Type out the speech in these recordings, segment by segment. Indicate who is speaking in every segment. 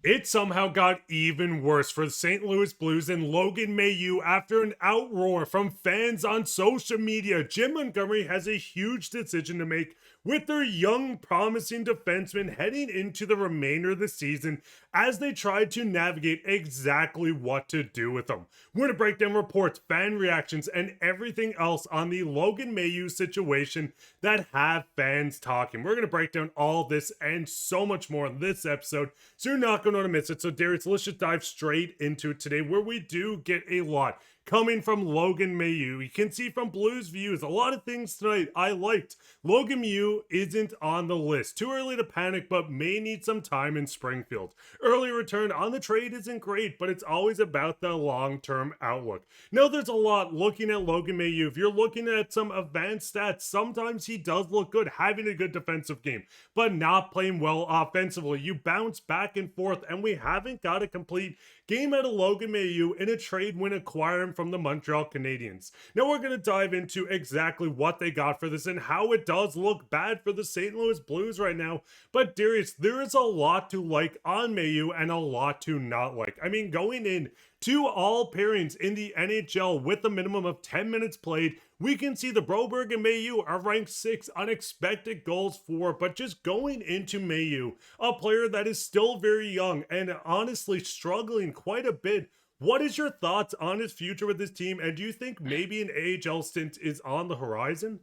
Speaker 1: It somehow got even worse for the St. Louis Blues and Logan Mailloux after an outroar from fans on social media. Jim Montgomery has a huge decision to make with their young, promising defenseman heading into the remainder of the season as they try to navigate exactly what to do with them. We're going to break down reports, fan reactions, and everything else on the Logan Mailloux situation that have fans talking. We're going to break down all this and so much more in this episode, so you're not going to miss it. So, Darius, let's just dive straight into it today, where we do get a lot coming from Logan Mailloux. You can see from Blues Views, a lot of things tonight I liked. Logan Mailloux isn't on the list. Too early to panic, but may need some time in Springfield. Early return on the trade isn't great, but it's always about the long-term outlook. Now, there's a lot looking at Logan Mailloux. If you're looking at some advanced stats, sometimes he does look good, having a good defensive game, but not playing well offensively. You bounce back and forth, and we haven't got a complete game out of Logan Mailloux in a trade when acquiring from the Montreal Canadiens. Now we're going to dive into exactly what they got for this and how it does look bad for the St. Louis Blues right now. But Darius, there is a lot to like on Mailloux and a lot to not like. I mean, going in to all pairings in the NHL with a minimum of 10 minutes played, we can see the Broberg and Mayu are ranked 6, unexpected goals 4, but just going into Mayu, a player that is still very young and honestly struggling quite a bit. What is your thoughts on his future with this team, and do you think maybe an AHL stint is on the horizon?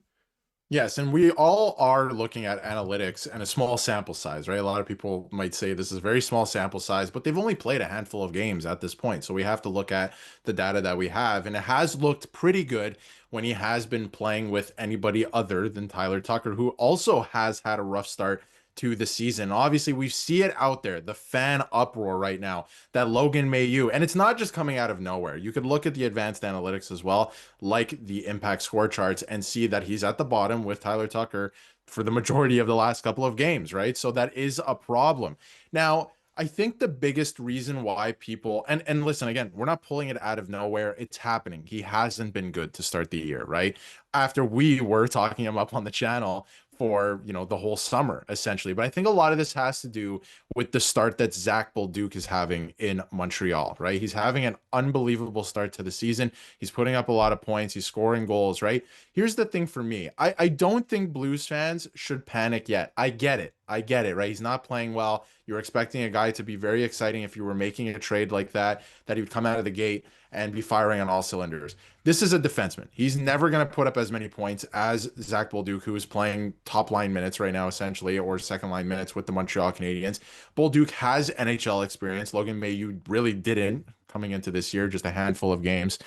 Speaker 2: Yes, and we all are looking at analytics and a small sample size, right? A lot of people might say this is a very small sample size, but they've only played a handful of games at this point. So we have to look at the data that we have, and it has looked pretty good when he has been playing with anybody other than Tyler Tucker, who also has had a rough start to the season. Obviously, we see it out there, the fan uproar right now that Logan Mailloux, and it's not just coming out of nowhere. You could look at the advanced analytics as well, like the impact score charts, and see that he's at the bottom with Tyler Tucker for the majority of the last couple of games, right? So that is a problem. Now, I think the biggest reason why people and listen again, we're not pulling it out of nowhere. It's happening. He hasn't been good to start the year, right? After we were talking him up on the channel for, the whole summer essentially. But I think a lot of this has to do with the start that Zach Bolduc is having in Montreal, right? He's having an unbelievable start to the season. He's putting up a lot of points. He's scoring goals, right? Here's the thing for me. I don't think Blues fans should panic yet. I get it. I get it, right? He's not playing well. You're expecting a guy to be very exciting if you were making a trade like that he would come out of the gate and be firing on all cylinders. This is a defenseman. He's never going to put up as many points as Zach Bolduc, who is playing top line minutes right now, essentially, or second line minutes with the Montreal Canadiens. Bolduc has NHL experience. Logan Mailloux really didn't coming into this year, just a handful of games.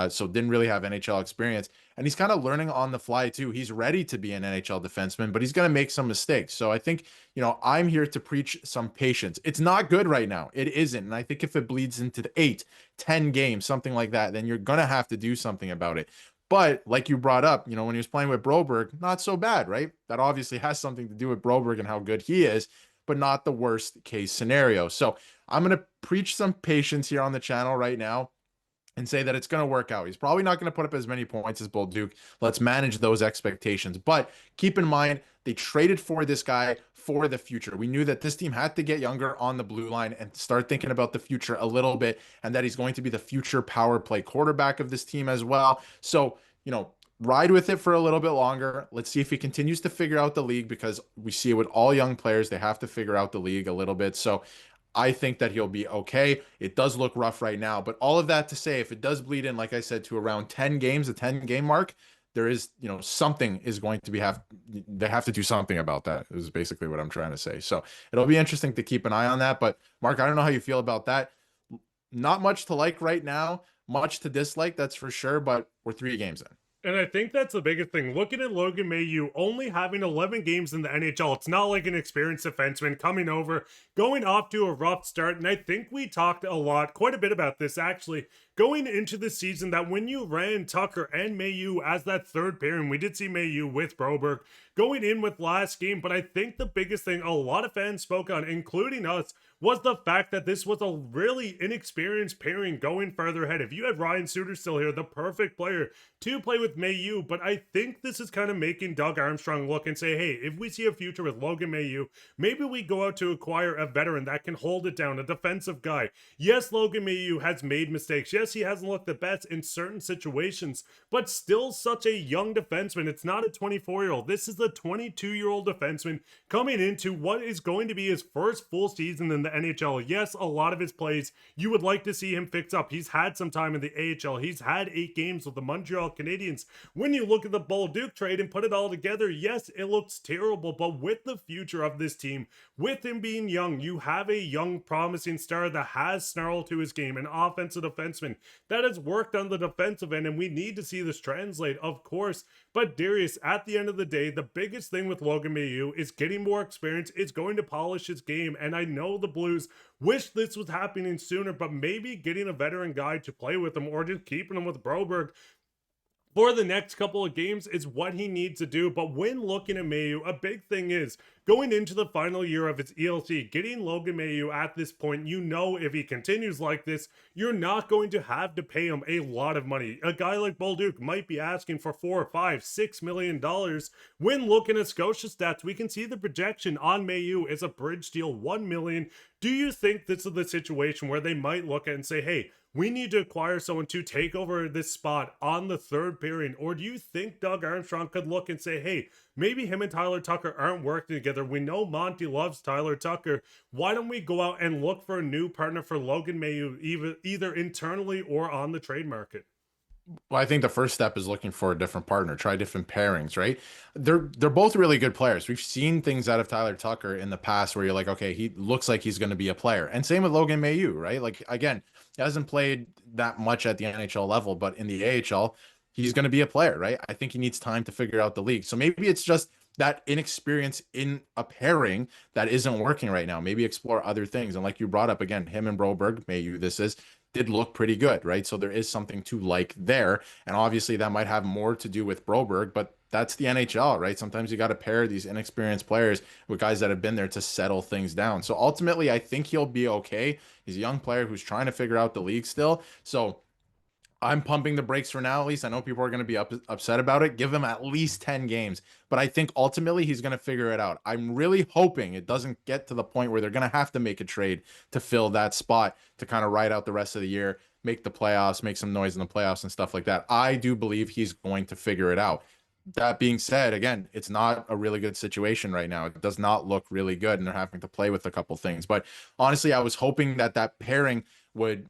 Speaker 2: So didn't really have NHL experience. And he's kind of learning on the fly too. He's ready to be an NHL defenseman, but he's going to make some mistakes. So I think, I'm here to preach some patience. It's not good right now. It isn't. And I think if it bleeds into the 8, 10 games, something like that, then you're going to have to do something about it. But like you brought up, when he was playing with Broberg, not so bad, right? That obviously has something to do with Broberg and how good he is, but not the worst case scenario. So I'm going to preach some patience here on the channel right now and say that it's going to work out. He's probably not going to put up as many points as Bolduc. Let's manage those expectations. But keep in mind, they traded for this guy for the future. We knew that this team had to get younger on the blue line and start thinking about the future a little bit, and that he's going to be the future power play quarterback of this team as well. So, ride with it for a little bit longer. Let's see if he continues to figure out the league, because we see it with all young players. They have to figure out the league a little bit. So I think that he'll be okay. It does look rough right now, but all of that to say, if it does bleed in, like I said, to around 10 games, a 10 game mark, there is, something is going to they have to do something about that, is basically what I'm trying to say. So it'll be interesting to keep an eye on that. But Mark, I don't know how you feel about that. Not much to like right now, much to dislike, that's for sure, but we're 3 games in.
Speaker 1: And I think that's the biggest thing. Looking at Logan Mailloux only having 11 games in the NHL, it's not like an experienced defenseman coming over, going off to a rough start. And I think we talked quite a bit about this actually, going into the season, that when you ran Tucker and Mailloux as that third pairing, we did see Mailloux with Broberg going in with last game. But I think the biggest thing a lot of fans spoke on, including us, was the fact that this was a really inexperienced pairing going further ahead. If you had Ryan Suter still here, the perfect player to play with Mayu, but I think this is kind of making Doug Armstrong look and say, hey, if we see a future with Logan Mailloux, maybe we go out to acquire a veteran that can hold it down, a defensive guy. Yes, Logan Mailloux has made mistakes. Yes, he hasn't looked the best in certain situations, but still such a young defenseman. It's not a 24-year-old. This is a 22-year-old defenseman coming into what is going to be his first full season in the NHL. Yes, a lot of his plays you would like to see him fix up. He's had some time in the AHL. He's had 8 games with the Montreal Canadiens. When you look at the Bolduc trade and put it all together, yes, it looks terrible, but with the future of this team, with him being young, you have a young, promising star that has snarl to his game, an offensive defenseman that has worked on the defensive end, and we need to see this translate, of course. But Darius, at the end of the day, the biggest thing with Logan Mailloux is getting more experience. It's going to polish his game, and I know the Blues wish this was happening sooner, but maybe getting a veteran guy to play with him or just keeping him with Broberg for the next couple of games is what he needs to do. But when looking at Mayu, a big thing is going into the final year of his ELC, getting Logan Mailloux at this point, you know, if he continues like this, you're not going to have to pay him a lot of money. A guy like Bolduc might be asking for $4, $5, $6 million. When looking at Scotia stats, we can see the projection on Mailloux is a bridge deal, $1 million. Do you think this is the situation where they might look at and say, hey, we need to acquire someone to take over this spot on the third period? Or do you think Doug Armstrong could look and say, hey, maybe him and Tyler Tucker aren't working together. We know Monty loves Tyler Tucker. Why don't we go out and look for a new partner for Logan Mailloux, either internally or on the trade market?
Speaker 2: Well, I think the first step is looking for a different partner, try different pairings, right? They're both really good players. We've seen things out of Tyler Tucker in the past where you're like, okay, he looks like he's going to be a player. And same with Logan Mailloux, right? Like, again, he hasn't played that much at the NHL level, but in the AHL, he's going to be a player, right? I think he needs time to figure out the league. So maybe it's just that inexperience in a pairing that isn't working right now. Maybe explore other things. And like you brought up again, him and Broberg, Mailloux, did look pretty good, right? So there is something to like there. And obviously that might have more to do with Broberg, but that's the NHL, right? Sometimes you got to pair these inexperienced players with guys that have been there to settle things down. So ultimately, I think he'll be okay. He's a young player who's trying to figure out the league still. So I'm pumping the brakes for now, at least. I know people are going to be upset about it. Give him at least 10 games. But I think ultimately he's going to figure it out. I'm really hoping it doesn't get to the point where they're going to have to make a trade to fill that spot to kind of ride out the rest of the year, make the playoffs, make some noise in the playoffs and stuff like that. I do believe he's going to figure it out. That being said, again, it's not a really good situation right now. It does not look really good, and they're having to play with a couple things. But honestly, I was hoping that that pairing would,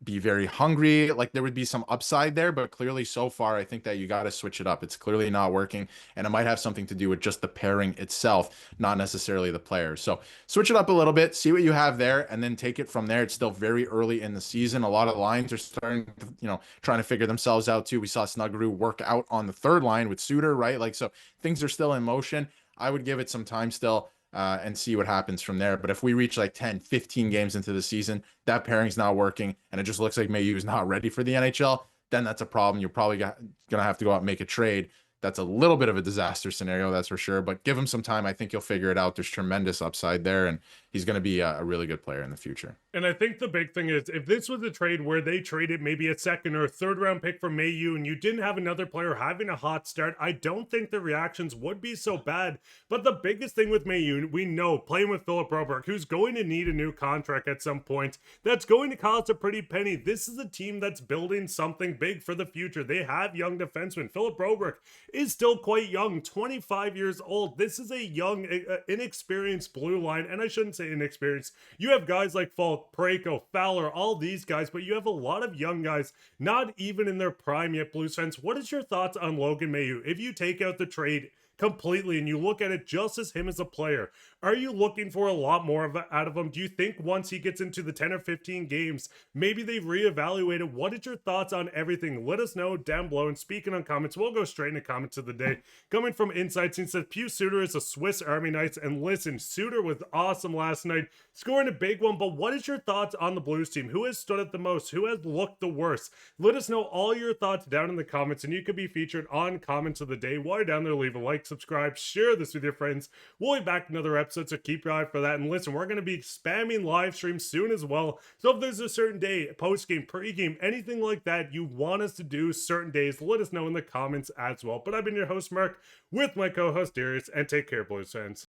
Speaker 2: be very hungry, like there would be some upside there, but clearly so far, I think that you got to switch it up. It's clearly not working, and it might have something to do with just the pairing itself, not necessarily the players. So switch it up a little bit, see what you have there, and then take it from there. It's still very early in the season. A lot of lines are starting to, trying to figure themselves out too. We saw Snuggerud work out on the third line with Suter, right? Like, so things are still in motion. I would give it some time still. And see what happens from there. But if we reach like 10, 15 games into the season, that pairing's not working, and it just looks like Mayu is not ready for the NHL, then that's a problem. You're probably going to have to go out and make a trade. That's a little bit of a disaster scenario, that's for sure. But give him some time. I think he'll figure it out. There's tremendous upside there, and he's going to be a really good player in the future.
Speaker 1: And I think the big thing is, if this was a trade where they traded maybe a second or third round pick for Mayu and you didn't have another player having a hot start, I don't think the reactions would be so bad. But the biggest thing with Mayu, we know, playing with Philip Broberg, who's going to need a new contract at some point, that's going to cost a pretty penny. This is a team that's building something big for the future. They have young defensemen. Philip Broberg is still quite young, 25 years old. This is a young, inexperienced blue line, and I shouldn't say inexperienced. You have guys like Falk, Parayko, Fowler, all these guys, but you have a lot of young guys, not even in their prime yet. Blues fans, what is your thoughts on Logan Mailloux? If you take out the trade completely and you look at it just as him as a player, are you looking for a lot more out of him? Do you think once he gets into the 10 or 15 games, maybe they've reevaluated? What is your thoughts on everything? Let us know down below. And speaking on comments, we'll go straight into comments of the day. Coming from Insights, he says, Pew Suter is a Swiss Army knife. And listen, Suter was awesome last night, scoring a big one. But what is your thoughts on the Blues team? Who has stood out the most? Who has looked the worst? Let us know all your thoughts down in the comments, and you could be featured on Comments of the Day. While you're down there, leave a like, subscribe, share this with your friends. We'll be back in another episode, so keep your eye for that. And listen, we're going to be spamming live streams soon as well. So if there's a certain day, post-game, pre-game, anything like that you want us to do certain days, let us know in the comments as well. But I've been your host, Mark, with my co-host, Darius, and take care, Blues fans.